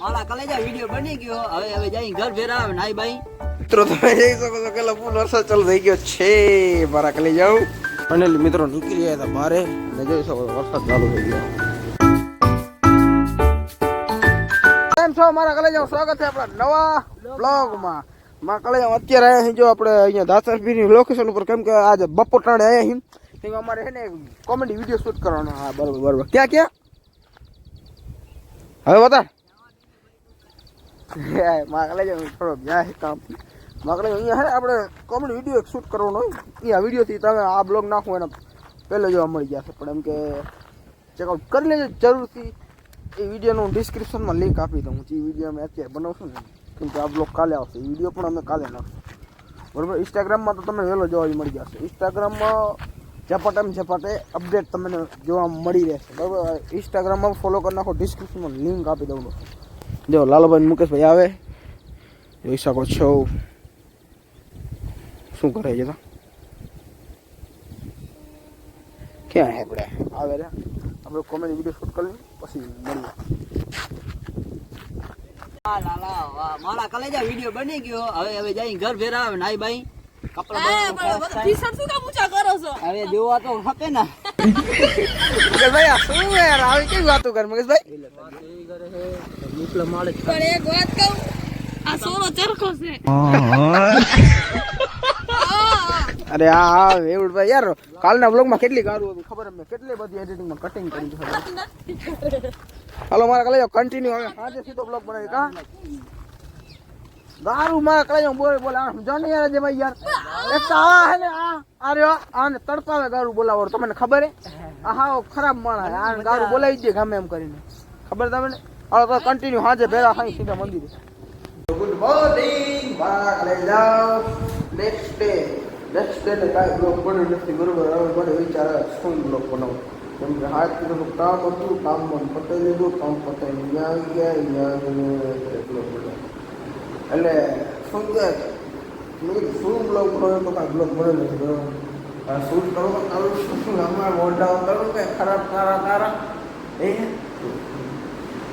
મારા કલેજા વિડિયો બની ગયો. હવે જઈ ઘર ભેરા આવે નાઈ બાઈ. મિત્રો તમે જોઈ શકો છો કે ફૂલ વરસાદ ચાલુ થઈ ગયો છે મારા કલેજાઓ. અને મિત્રો નીકળી ગયા હતા બારે અને જોઈ શકો વરસાદ ચાલુ થઈ ગયો. કેમ છો મારા કલેજાઓ? સ્વાગત છે આપણા નવા બ્લોગમાં. મારા કલેજાઓ અત્યારે આવ્યા છીએ જો આપણે અહીંયા દાસરપીરની લોકેશન ઉપર, કેમ કે આજે બપોર ટાણે આવ્યા છીએ. તેમાં અમારે છે ને કોમેડી વિડીયો શૂટ કરવાનો. હા બરોબર. ક્યાં હવે બતા મારા કલેજાઓ થોડો જાય કામ. મારે અહીંયા હે આપણે કોમેડી વિડીયો એક શૂટ કરવાનો હોય. એ વિડીયોથી તમે આ બ્લોગ નાખો એના પહેલાં જોવા મળી જશે. પણ એમ કે ચેકઆઉટ કરી લેજો જરૂરથી. એ વિડીયોનું ડિસ્ક્રિપ્શનમાં લિંક આપી દઉં. જે વિડીયો અમે અત્યારે બનાવશું ને, કેમ કે આ બ્લોગ કાલે આવશે. એ વિડીયો પણ અમે કાલે નાખશું બરાબર. ઇન્સ્ટાગ્રામમાં તો તમને વહેલો જોવા મળી જશે. ઇન્સ્ટાગ્રામમાં ઝપાટે અપડેટ તમને જોવા મળી રહેશે બરાબર. ઇન્સ્ટાગ્રામમાં ફોલો કરી નાખો. ડિસ્ક્રિપ્શનમાં લિંક આપી દઉં. જો લાલુભાઈ મુકેશભાઈ આવે જોઈ શકો છો. શું કરે છે? ક્યાં હે આપણે આવે રે આપણે કોમેડી વિડીયો શૂટ કરી પછી મળીએ. મારા કલેજા વિડિયો બની ગયો. હવે જઈ ઘર ભેરા આવે નાઈ બાઈ. હવે જોવા તો હકે ને. મુકેશભાઈ આ શું યાર આવી કેવી વાતો કર મુકેશભાઈ? નીકળે માળે પણ એક વાત કહું, આ સોનો ચરખો છે. અરે હા એવડભાઈ યાર કાલના બ્લોગમાં કેટલી ગારું હતી ખબર? મેં કેટલી બધી એડિટિંગમાં કટિંગ કરી છે. હાલો મારા કલેજો કન્ટિન્યુ. હવે આજે સીધો બ્લોગ બનાવી કા ગારું મારા કલેજો બોલે જાણી યાર જે ભાઈ યાર એક તો આ હે ને આ રહ્યો આને તડપાવે ગારું બોલાવો. તમને ખબર હે આ હાવ ખરાબ માણસ આ ગારું બોલાવી દે ગમે એમ કરીને. ખબર તમને? હાલો તો કન્ટિન્યુ હાજે ભેરા હાઈ સીધા મંદિરે. ગુડ મોર્નિંગ મારા કલેજા. નેક્સ્ટ ડે ને કાંઈ બ્લોગ બન્યું નથી બરોબર. હવે મને વિચાર શું બ્લોગ બનાવું, કેમ કે હાથ કીધું કામ હતું, કામ પણ પતાવી લીધું. કામ પતાવી ત્યાં ગયા બ્લોગ બનાવ્યો. એટલે શું કે શું બ્લોગ બનાવ્યો તો કાંઈ બ્લોગ બન્યો નથી બરોબર. શૂટ કરો ચાલુ શું હમણાં મોઢા કરું કે ખરાબ તારા એ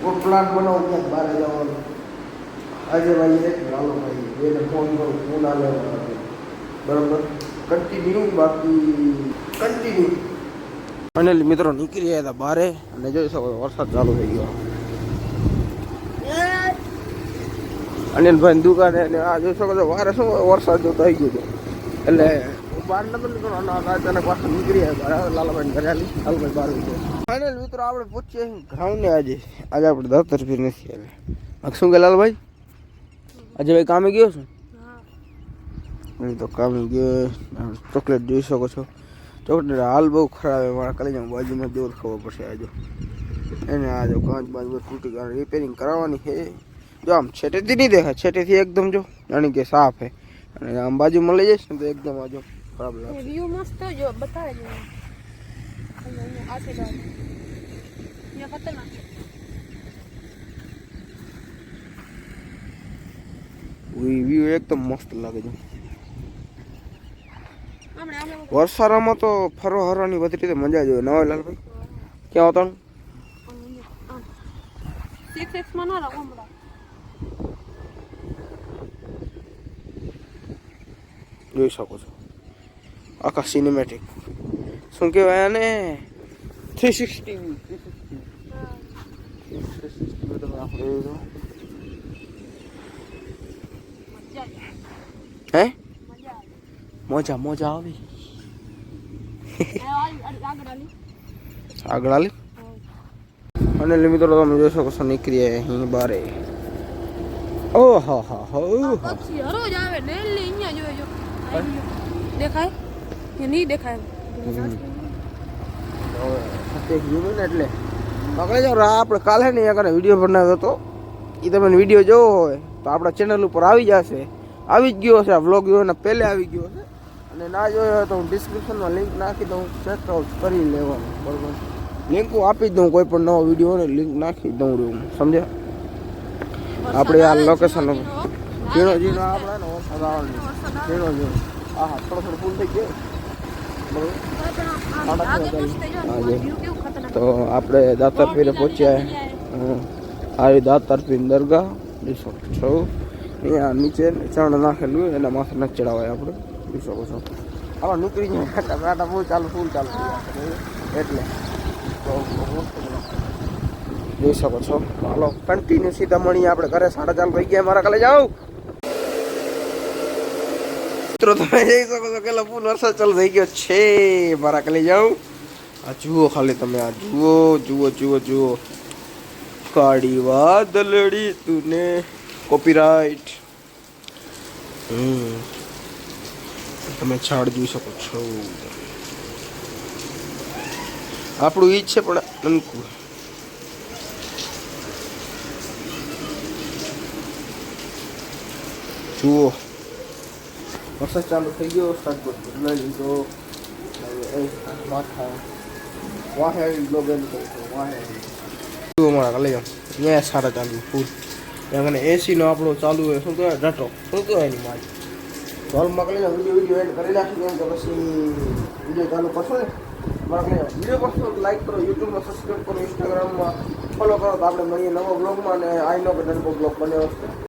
કોઈ પ્લાન બનાવું ક્યાંક બહાર જવાનું. આજે ભાઈ એક લાલો ભાઈ એને ફોન કરું, ફોન આવે બરાબર. કન્ટિન્યુ અને મિત્રો નીકળી ગયા હતા બારે અને જોઈ શકો વરસાદ ચાલુ થઈ ગયો. અનિલભાઈ દુકાને અને આ જોઈ શકો છો વારે શું વરસાદ જો થઈ ગયો હતો એટલે બહાર નતો નીકળવાનો. અચાનક પાછું નીકળી આવ્યા લાલાભાઈ ઘરે આલી. લાલભાઈ બહાર ગયો. ફાઇનલ મિત્રો આપણે પૂછીએ ગ્રાઉન્ડને. આજે આપણે દાતરપીર નથી આવે. શું કે લાલભાઈ આજે ભાઈ કામે ગયો છું? તો કામે ગયો. ચોકલેટ જોઈ શકો છો. ચોકલેટ હાલ બહુ ખરાબ. મારા કલેજામાં બાજુમાં જોર ખબર પડશે. આજે એને આજે કાંચ બાજુ તૂટી ગયા, રિપેરિંગ કરાવવાની છે. જો આમ છેટેથી નહીં દેખાય, છેટેથી એકદમ જો જાણી કે સાફ છે. અને આમ બાજુમાં લઈ જઈશ ને તો એકદમ આજો ખરાબ લાગે. વ્યૂ મસ્ત જો બતાવે છે. આ છે ગાડી. યે ખતરનાક છે. વ્યૂ એકદમ મસ્ત લાગે છે. વરસાદમાં તો ફરવા હરવાની બધી રીતે મજા જ હોય. નવા લાલભાઈ ક્યાં હતા? 6x માં ના રહો હમણાં. જોઈ શકો છો આખા સિનેમેટિક. શું કહેવાય આને? 360 હે મોજા આવી આગળ આલી. અને મિત્રો તમે જોઈ શકો છો નીકળી અહીં બારે. ઓહો હો પક્ષી હરોજ આવે ડેલી અહીંયા જોજો. દેખાય કે નહીં દેખાય? એટલે પકડે જાવ. આપણે કાલે ને અહીંયા વિડીયો બનાવ્યો હતો. એ તમે વિડીયો જોવો હોય તો આપણા ચેનલ ઉપર આવી જશે. આવી જ ગયો હશે. આ વ્લોગ જોઈને પહેલે આવી ગયો હશે. અને ના જોયો હોય તો હું ડિસ્ક્રિપ્શનમાં લિંક નાખી દઉં. ચેકઆઉટ કરી લેવાનું બરાબર. લિંક હું આપી જ દઉં. કોઈ પણ નવો વિડીયો હોય ને લિંક નાખી દઉં હું. સમજ્યા? આપણે આ લોકેશન ઝીણો આપણે ને વરસાદ આવવાની ઝીણો હા થોડો ફૂલ થઈ ગયો બરાબર. તો આપણે દાતારપીરે પહોંચ્યા. આ દાતારપીની દરગાહ જોઈ શકો છો. અહીંયા નીચે ચણ નાખેલું એના માથે ન ચડાવાય આપણે જોઈ શકો છો. આમાં નીકળી જાય ટાટા બહુ ચાલુ ફૂલ ચાલુ એટલે જોઈ શકો છો. હાલો કન્ટિન્યુ સીધા મળીએ આપણે ઘરે. 4:30 થઈ ગયા. મારા કાલે જાઓ મિત્રો. તમે જોઈ શકો છો કે ફૂલ વરસાદ ચાલુ થઈ ગયો છે. મારા કાલે જાઉં. આ જુઓ ખાલી તમે, આ જુઓ જુઓ જુઓ જુઓ. કાળી વાદળડી તુને કોપીરાઇટ. તમે ઝાડ જોઈ શકો છો. આપણું ઈ જ છે પણ નનકું. જુઓ વરસાદ ચાલુ થઈ ગયો. સ્ટાર્ટ બદલાઈ લીધો. માથા વાહે બ્લોગ એમ કરો વાહે જુઓ મારા લઈ જાઓ. ત્યાં સારા ચાલુ ફૂલ. ત્યાં કને એસીનો આપણો ચાલુ હોય. શું કહેવાય? ડટો શું કહેવાય એની મારી હોલમાં કરી વિડીયો એન્ડ કરી નાખી. કેમ કે પછી વિડીયો ચાલુ કરશો ને મારા કઈ વિડીયો કરશો તો લાઈક કરો, યુટ્યુબમાં સબસ્ક્રાઈબ કરો, ઇન્સ્ટાગ્રામમાં ફોલો કરો. તો આપણે મળીએ નવો બ્લોગમાં. અને આઈ નો કે નવો બ્લોગ બને વસ્તુ